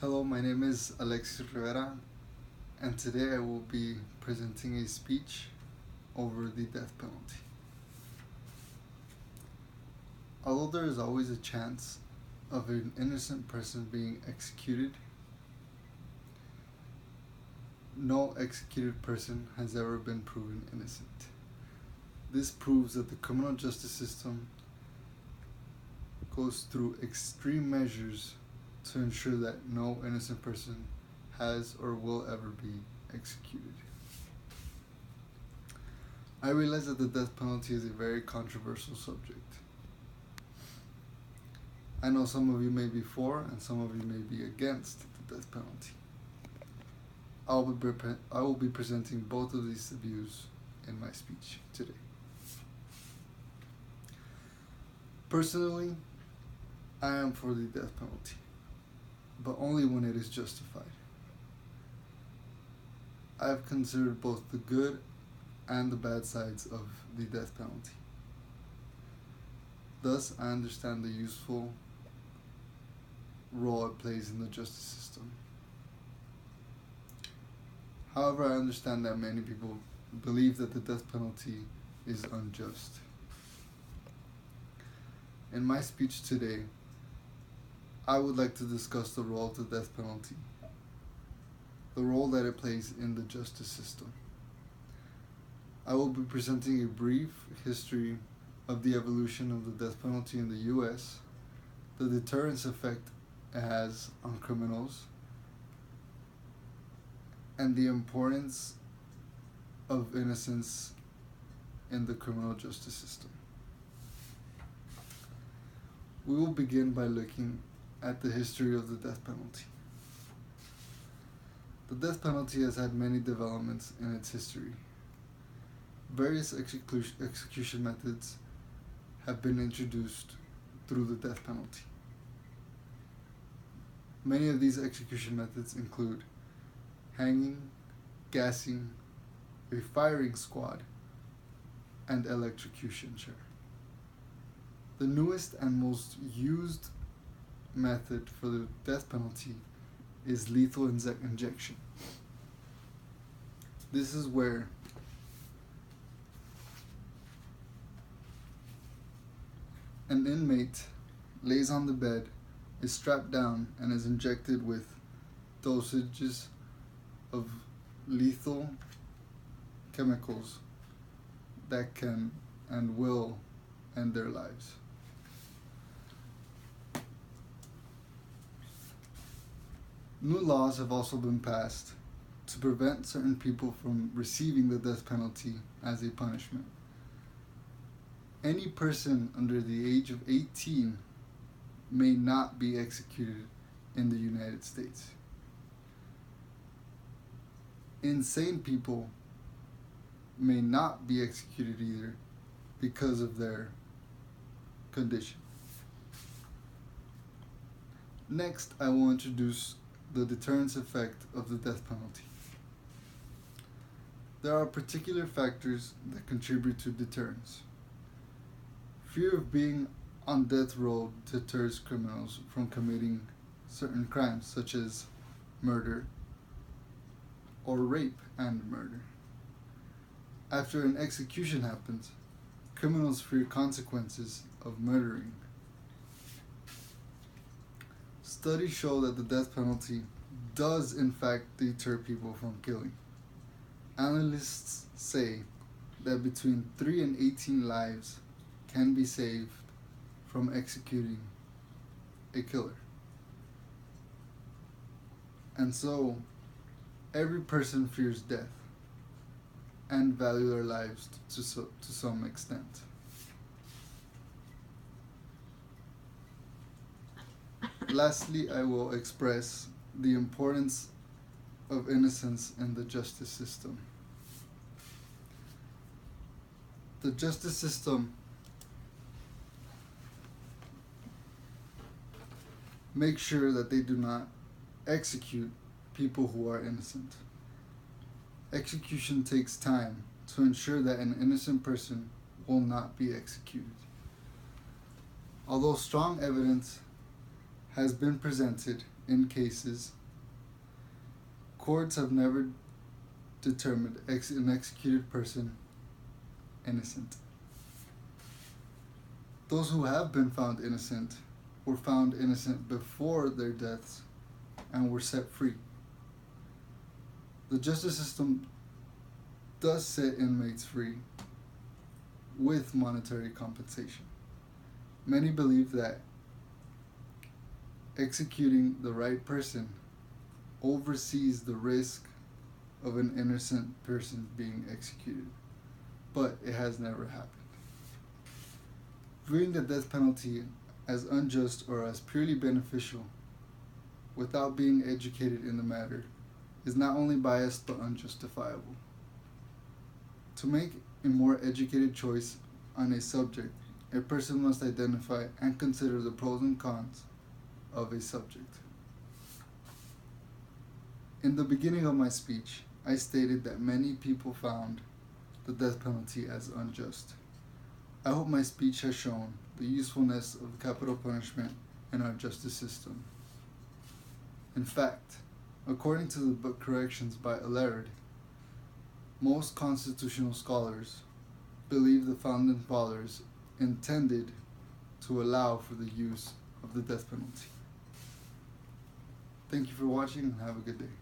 Hello, my name is Alexis Rivera, and today I will be presenting a speech over the death penalty. Although there is always a chance of an innocent person being executed, no executed person has ever been proven innocent. This proves that the criminal justice system goes through extreme measures to ensure that no innocent person has or will ever be executed. I realize that the death penalty is a very controversial subject. I know some of you may be for and some of you may be against the death penalty. I will be presenting both of these views in my speech today. Personally, I am for the death penalty, but only when it is justified. I have considered both the good and the bad sides of the death penalty. Thus, I understand the useful role it plays in the justice system. However, I understand that many people believe that the death penalty is unjust. In my speech today, I would like to discuss the role of the death penalty, the role that it plays in the justice system. I will be presenting a brief history of the evolution of the death penalty in the US, the deterrence effect it has on criminals, and the importance of innocence in the criminal justice system. We will begin by looking at the history of the death penalty. The death penalty has had many developments in its history. Various execution methods have been introduced through the death penalty. Many of these execution methods include hanging, gassing, a firing squad, and electrocution chair. The newest and most used method for the death penalty is lethal injection. This is where an inmate lays on the bed, is strapped down, and is injected with dosages of lethal chemicals that can and will end their lives. New laws have also been passed to prevent certain people from receiving the death penalty as a punishment. Any person under the age of 18 may not be executed in the United States. Insane people may not be executed either because of their condition. Next, I will introduce the deterrence effect of the death penalty. There are particular factors that contribute to deterrence. Fear of being on death row deters criminals from committing certain crimes such as murder or rape and murder. After an execution happens, criminals fear consequences of murdering. Studies show that the death penalty does in fact deter people from killing. Analysts say that between 3 and 18 lives can be saved from executing a killer. And so, every person fears death and value their lives to some extent. Lastly, I will express the importance of innocence in the justice system. The justice system makes sure that they do not execute people who are innocent. Execution takes time to ensure that an innocent person will not be executed. Although strong evidence has been presented in cases, courts have never determined an executed person innocent. Those who have been found innocent were found innocent before their deaths and were set free. The justice system does set inmates free with monetary compensation. Many believe that executing the right person oversees the risk of an innocent person being executed, but it has never happened. Viewing the death penalty as unjust or as purely beneficial without being educated in the matter is not only biased but unjustifiable. To make a more educated choice on a subject, a person must identify and consider the pros and cons of a subject. In the beginning of my speech, I stated that many people found the death penalty as unjust. I hope my speech has shown the usefulness of capital punishment in our justice system. In fact, according to the book Corrections by Laird, most constitutional scholars believe the founding fathers intended to allow for the use of the death penalty. Thank you for watching and have a good day.